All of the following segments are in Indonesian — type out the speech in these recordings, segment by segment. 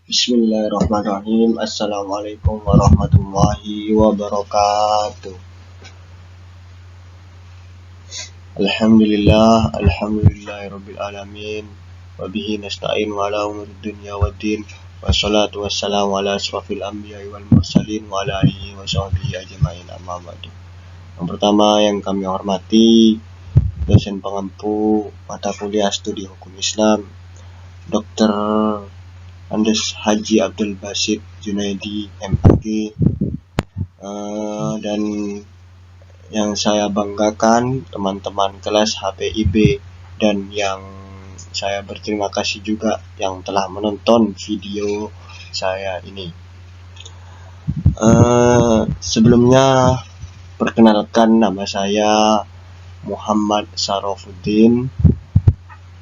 Bismillahirrahmanirrahim. Assalamualaikum warahmatullahi wabarakatuh. Alhamdulillahirabbil alamin. Wa bihi nasta'in wa ala umuri dunya waddin. Wassalatu wassalamu ala asrofil anbiya'i wal mursalin wa ala alihi wa sahbihi ajma'in, amma ba'du. Yang pertama yang kami hormati dosen pengampu mata kuliah studi hukum Islam Dr. Andes Haji Abdul Basit Junaidi MPG, dan yang saya banggakan teman-teman kelas HPIB, dan yang saya berterima kasih juga yang telah menonton video saya ini. Sebelumnya perkenalkan, nama saya Muhammad Sarofuddin,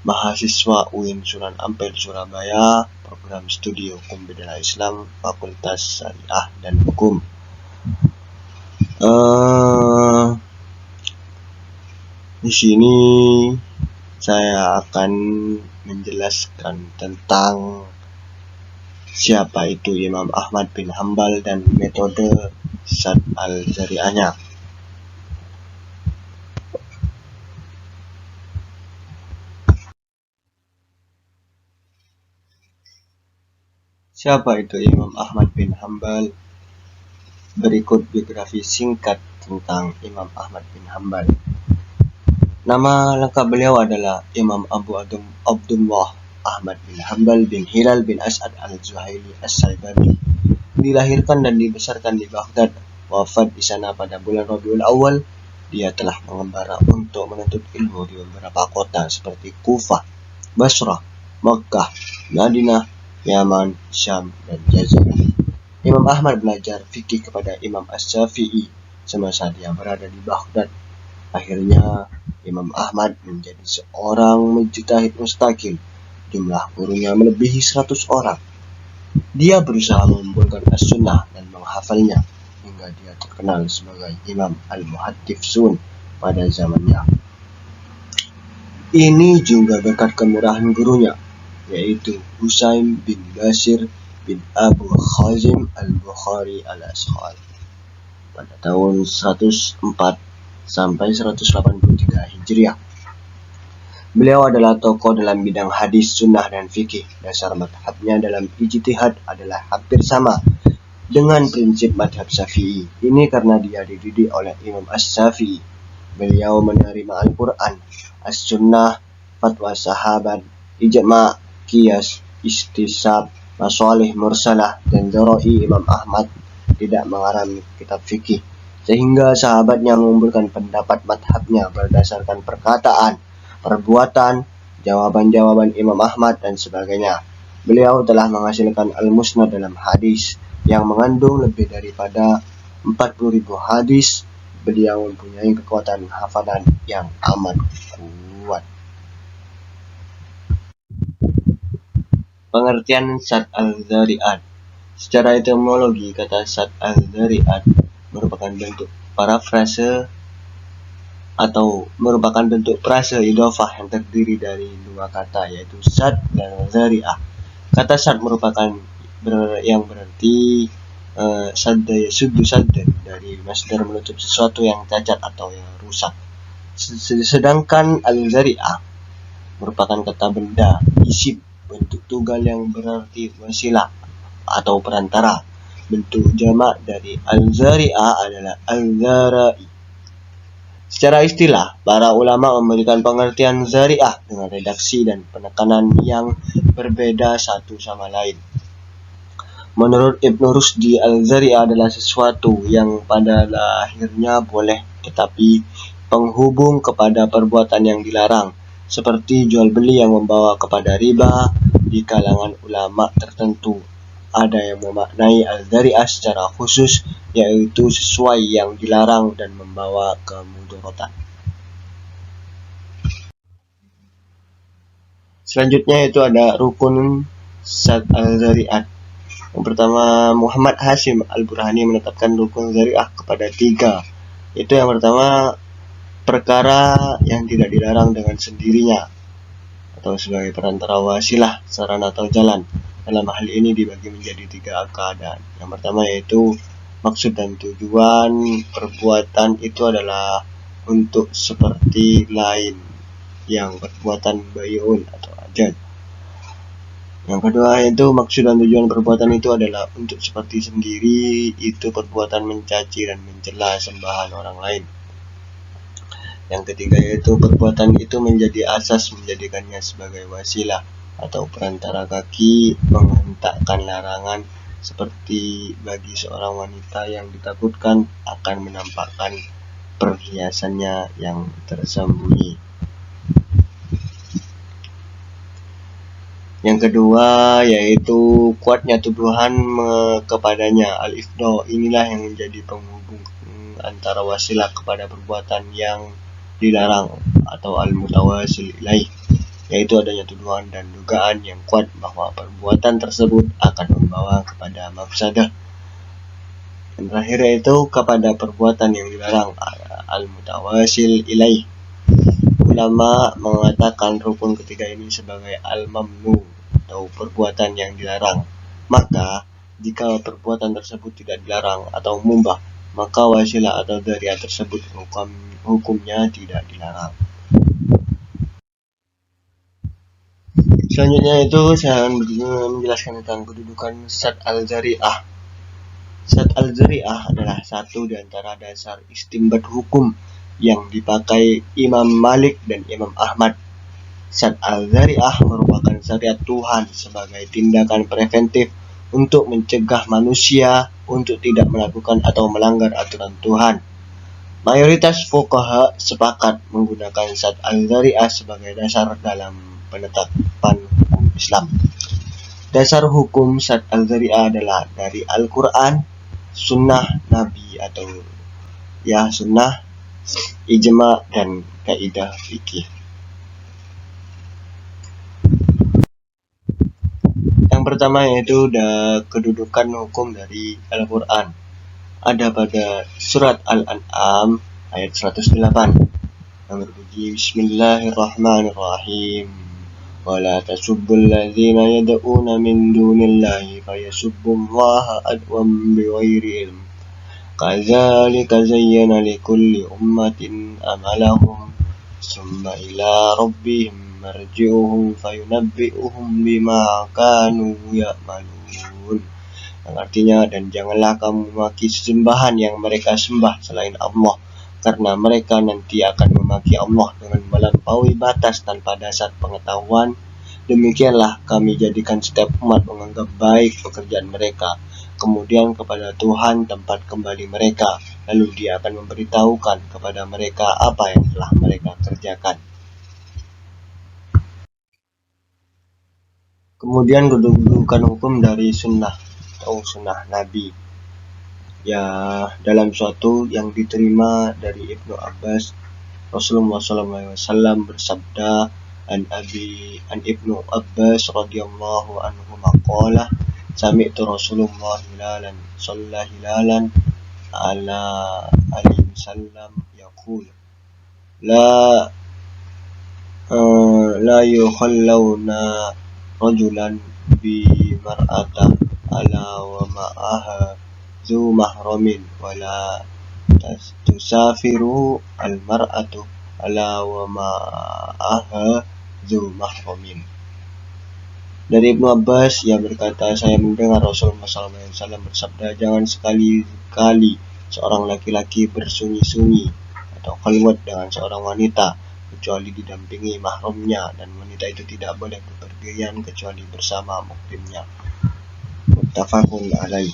mahasiswa UIN Sunan Ampel Surabaya, program studi Hukum Bidang Islam, Fakultas Syariah dan Hukum. Di sini saya akan menjelaskan tentang siapa itu Imam Ahmad bin Hambal dan metode Sadd al-Dzari'ahnya. Siapa itu Imam Ahmad bin Hambal? Berikut biografi singkat tentang Imam Ahmad bin Hambal. Nama lengkap beliau adalah Imam Abu Abdullah Ahmad bin Hambal bin Hilal bin As'ad al-Zuhaili as-Saibani. Dilahirkan dan dibesarkan di Baghdad, wafat di sana pada bulan Rabiul Awal. Dia telah mengembara untuk menuntut ilmu di beberapa kota seperti Kufah, Basrah, Makkah, Madinah, Yaman, Syam, dan Jazirah. Imam Ahmad belajar fikih kepada Imam Asy-Syafi'i semasa dia berada di Baghdad. Akhirnya Imam Ahmad menjadi seorang mujtahid mustaqil. Jumlah gurunya melebihi 100 orang. Dia berusaha mengumpulkan as-sunnah dan menghafalnya hingga dia terkenal sebagai Imam al-Muhadditsun pada zamannya. Ini juga berkat kemurahan gurunya, yaitu Husain bin Bashir bin Abu Khazim al-Bukhari al-Asqali pada tahun 104 sampai 183 Hijriah. Beliau adalah tokoh dalam bidang hadis, sunnah, dan fikih. Dasar madhabnya dalam ijtihad adalah hampir sama dengan prinsip madhab Syafi'i. Ini karena dia dididik oleh Imam Asy-Syafi'i. Beliau menerima Al-Quran, As-Sunnah, fatwa sahabat, ijma', qiyas, istisab, masalih mursalah, dan dzara'i. Imam Ahmad tidak mengarang kitab fikih, sehingga sahabatnya mengumpulkan pendapat madhabnya berdasarkan perkataan, perbuatan, jawaban-jawaban Imam Ahmad, dan sebagainya. Beliau telah menghasilkan Al-Musnad dalam hadis yang mengandung lebih daripada 40.000 hadis. Beliau mempunyai kekuatan hafalan yang amat kuat. Pengertian Sadd al-Dzari'ah. Secara etimologi, kata Sadd al-Dzari'ah merupakan bentuk parafrase atau merupakan bentuk frase idhofah yang terdiri dari dua kata, yaitu Sadd dan Dzari'ah. Kata Sadd merupakan yang berarti sadda yasuddu saddan, dari masdar menutup sesuatu yang cacat atau yang rusak. Sedangkan al-Dzari'ah merupakan kata benda, isim, bentuk tunggal yang berarti wasilah atau perantara. Bentuk jamak dari al-Dzari'ah adalah al-Dzara'i. Secara istilah, para ulama memberikan pengertian Dzari'ah dengan redaksi dan penekanan yang berbeda satu sama lain. Menurut Ibnu Rusdi, al-Dzari'ah adalah sesuatu yang pada lahirnya boleh tetapi penghubung kepada perbuatan yang dilarang, seperti jual beli yang membawa kepada riba. Di kalangan ulama tertentu ada yang memaknai al-Dzari'ah secara khusus, yaitu sesuai yang dilarang dan membawa kemudaratan. Selanjutnya itu ada rukun Sadd al-Dzari'ah. Yang pertama, Muhammad Hasyim al-Burhani menetapkan rukun Dzari'ah kepada 3. Itu yang pertama, perkara yang tidak dilarang dengan sendirinya atau sebagai perantara wasilah, sarana atau jalan. dalam hal ini dibagi menjadi 3 keadaan. Yang pertama yaitu maksud dan tujuan perbuatan itu adalah untuk seperti lain yang perbuatan bayun atau ajan. Yang kedua yaitu maksud dan tujuan perbuatan itu adalah untuk seperti sendiri, itu perbuatan mencaci dan mencela sembahan orang lain. Yang ketiga yaitu perbuatan itu menjadi asas menjadikannya sebagai wasilah atau perantara kaki menghentakkan larangan, seperti bagi seorang wanita yang ditakutkan akan menampakkan perhiasannya yang tersembunyi. Yang kedua yaitu kuatnya tuduhan kepadanya, al-ifdo. Inilah yang menjadi penghubung antara wasilah kepada perbuatan yang dilarang atau al-mutawasil ilaih, yaitu adanya tuduhan dan dugaan yang kuat bahwa perbuatan tersebut akan membawa kepada mafsadah. Yang terakhir yaitu kepada perbuatan yang dilarang, al-mutawasil ilaih. Ulama mengatakan rukun ketiga ini sebagai al-mamnu atau perbuatan yang dilarang. Maka jika perbuatan tersebut tidak dilarang atau mubah, maka wasilah atau dzari'ah tersebut hukumnya tidak dilarang. Selanjutnya itu saya menjelaskan tentang kedudukan sad al-dzari'ah. Sad al-dzari'ah adalah satu di antara dasar istinbat hukum yang dipakai Imam Malik dan Imam Ahmad. Sad al-dzari'ah merupakan syariat Tuhan sebagai tindakan preventif untuk mencegah manusia untuk tidak melakukan atau melanggar aturan Tuhan. Mayoritas fuqaha sepakat menggunakan sad al-dzari'ah sebagai dasar dalam penetapan hukum Islam. Dasar hukum sad al-dzari'ah adalah dari Al-Quran, sunnah Nabi atau sunnah, ijma, dan kaidah fikih. Yang pertama yaitu kedudukan hukum dari Al-Quran. Ada pada surat Al-An'am ayat 108 yang berbunyi Bismillahirrahmanirrahim. Wala tasubbul ladzina yad'una min dunillahi fayasubbullaha adwan bighairi ilm. Kadzalika zayyana likulli ummatin amalahum summa ila rabbihim marji'uhum fayunabbi'uhum bima kanu ya'malun. Yang artinya, dan janganlah kamu memaki sesembahan yang mereka sembah selain Allah, karena mereka nanti akan memaki Allah dengan melampaui batas tanpa dasar pengetahuan. Demikianlah kami jadikan setiap umat menganggap baik pekerjaan mereka, kemudian kepada Tuhan tempat kembali mereka, lalu Dia akan memberitahukan kepada mereka apa yang telah mereka kerjakan. Kemudian kedudukan hukum dari sunnah atau sunnah Nabi, dalam suatu yang diterima dari Ibnu Abbas, Rasulullah SAW bersabda, an Ibnu Abbas radhiyallahu anhu maqala sami'tu Rasulullah hilalan shalla hilalan ala alihi wasallam yaqul la yukhallawna rajulan bi mar'ata ala wa ma'aha zu mahramin wala tusafiru al mar'atu ala wa ma'aha zu mahramin. Dari Ibnu Abbas, ia berkata, saya mendengar Rasulullah SAW bersabda, jangan sekali-kali seorang laki-laki bersunyi-sunyi atau khalwat dengan seorang wanita kecuali didampingi mahramnya, dan wanita itu tidak boleh bepergian kecuali bersama muhrimnya. Muttafaqun alaih.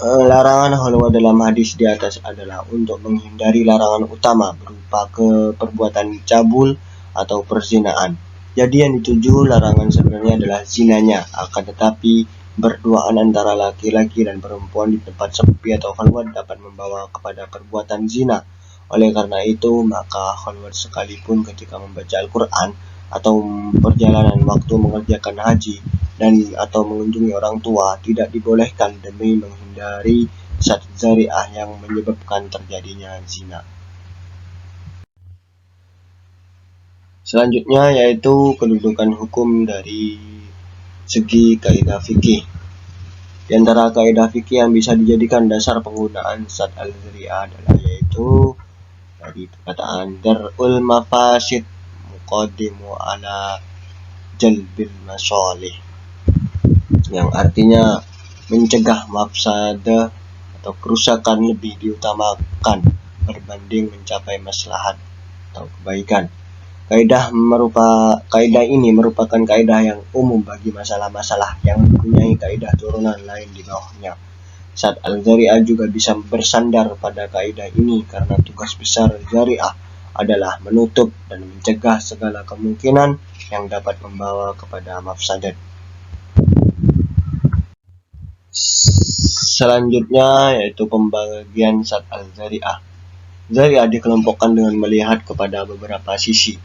Larangan khalwat dalam hadis di atas adalah untuk menghindari larangan utama berupa perbuatan cabul atau perzinaan. Jadi yang dituju larangan sebenarnya adalah zinanya, akan tetapi berduaan antara laki-laki dan perempuan di tempat sepi atau khalwat dapat membawa kepada perbuatan zina. Oleh karena itu, maka khalwat sekalipun ketika membaca Al-Quran atau perjalanan waktu mengerjakan haji dan atau mengunjungi orang tua tidak dibolehkan demi menghindari sad dzari'ah yang menyebabkan terjadinya zina. Selanjutnya yaitu kedudukan hukum dari segi kaidah fikih. Di antara kaidah fikih yang bisa dijadikan dasar penggunaan sad al-dzari'ah adalah yaitu dari perkataan darul mafasid muqaddimu ala jalbil masalih, yang artinya mencegah mafsadah atau kerusakan lebih diutamakan berbanding mencapai maslahat atau kebaikan. Kaidah ini merupakan kaidah yang umum bagi masalah-masalah yang mempunyai kaidah turunan lain di bawahnya. Sad al-dzari'ah juga bisa bersandar pada kaidah ini karena tugas besar dzari'ah adalah menutup dan mencegah segala kemungkinan yang dapat membawa kepada mafsadat. Selanjutnya yaitu pembagian sad al-dzari'ah. Dzari'ah dikelompokkan dengan melihat kepada beberapa sisi,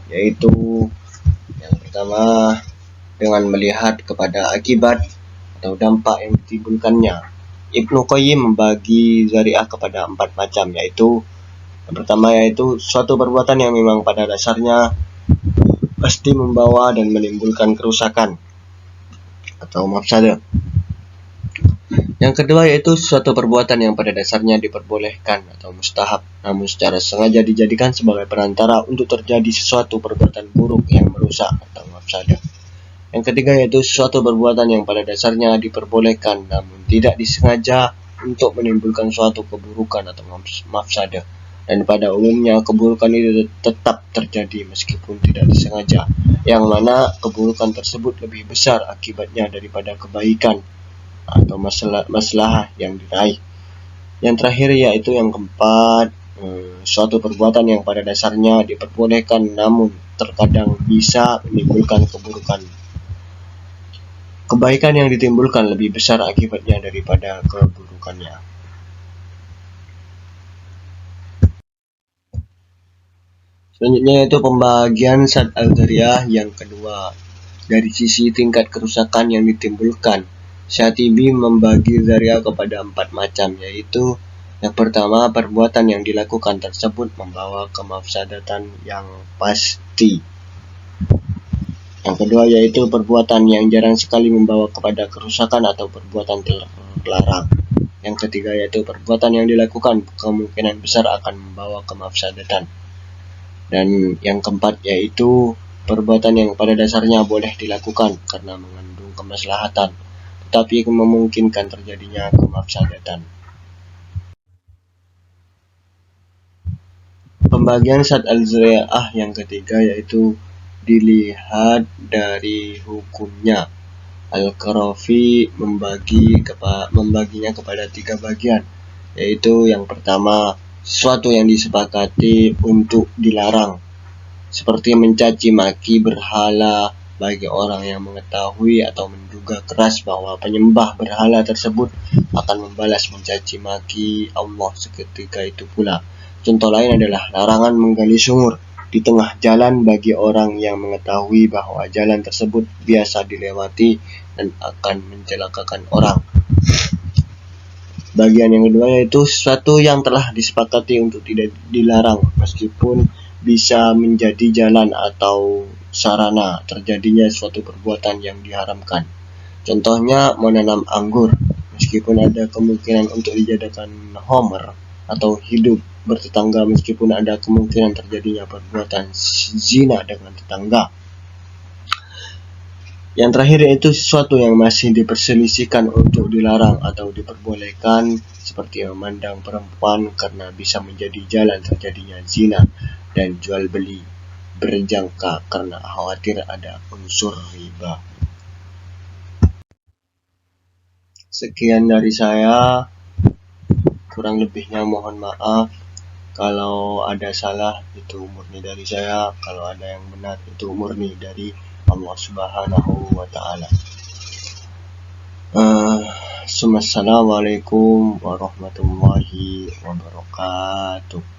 yaitu yang pertama dengan melihat kepada akibat atau dampak yang ditimbulkannya. Ibnu Qayyim membagi dzari'ah kepada 4 macam, yaitu yang pertama yaitu suatu perbuatan yang memang pada dasarnya pasti membawa dan menimbulkan kerusakan atau mafsadah. Yang kedua yaitu suatu perbuatan yang pada dasarnya diperbolehkan atau mustahab, namun secara sengaja dijadikan sebagai perantara untuk terjadi sesuatu perbuatan buruk yang merusak atau mafsadah. Yang ketiga yaitu suatu perbuatan yang pada dasarnya diperbolehkan namun tidak disengaja untuk menimbulkan suatu keburukan atau mafsadah. Dan pada umumnya keburukan itu tetap terjadi meskipun tidak disengaja, yang mana keburukan tersebut lebih besar akibatnya daripada kebaikan atau masalah yang diraih. Yang terakhir yaitu yang keempat, suatu perbuatan yang pada dasarnya diperbolehkan namun terkadang bisa menimbulkan keburukan. Kebaikan yang ditimbulkan lebih besar akibatnya daripada keburukannya. Selanjutnya yaitu pembagian sad al-dzari'ah yang kedua. Dari sisi tingkat kerusakan yang ditimbulkan, Syatibi membagi dzari'ah kepada 4 macam, yaitu yang pertama, perbuatan yang dilakukan tersebut membawa kemafsadatan yang pasti. Yang kedua yaitu perbuatan yang jarang sekali membawa kepada kerusakan atau perbuatan terlarang. Yang ketiga yaitu perbuatan yang dilakukan kemungkinan besar akan membawa kemafsadatan. Dan yang keempat yaitu perbuatan yang pada dasarnya boleh dilakukan karena mengandung kemaslahatan, tetapi memungkinkan terjadinya kemafsadatan. Pembagian sad al-dzari'ah yang ketiga yaitu dilihat dari hukumnya. Al-Qarafi membaginya kepada 3 bagian, yaitu yang pertama, sesuatu yang disepakati untuk dilarang, seperti mencaci maki berhala bagi orang yang mengetahui atau menduga keras bahwa penyembah berhala tersebut akan membalas mencaci maki Allah seketika itu pula. Contoh lain adalah larangan menggali sumur di tengah jalan bagi orang yang mengetahui bahwa jalan tersebut biasa dilewati dan akan mencelakakan orang. Bagian yang kedua yaitu sesuatu yang telah disepakati untuk tidak dilarang meskipun bisa menjadi jalan atau sarana terjadinya suatu perbuatan yang diharamkan. Contohnya menanam anggur, meskipun ada kemungkinan untuk dijadikan homer atau hidup bertetangga meskipun ada kemungkinan terjadinya perbuatan zina dengan tetangga. Yang terakhir yaitu sesuatu yang masih diperselisihkan untuk dilarang atau diperbolehkan, seperti memandang perempuan karena bisa menjadi jalan terjadinya zina, dan jual beli berjangka karena khawatir ada unsur riba. Sekian dari saya, kurang lebihnya mohon maaf. Kalau ada salah itu murni dari saya, kalau ada yang benar itu murni dari Allah Subhanahu wa ta'ala. Assalamualaikum warahmatullahi wabarakatuh.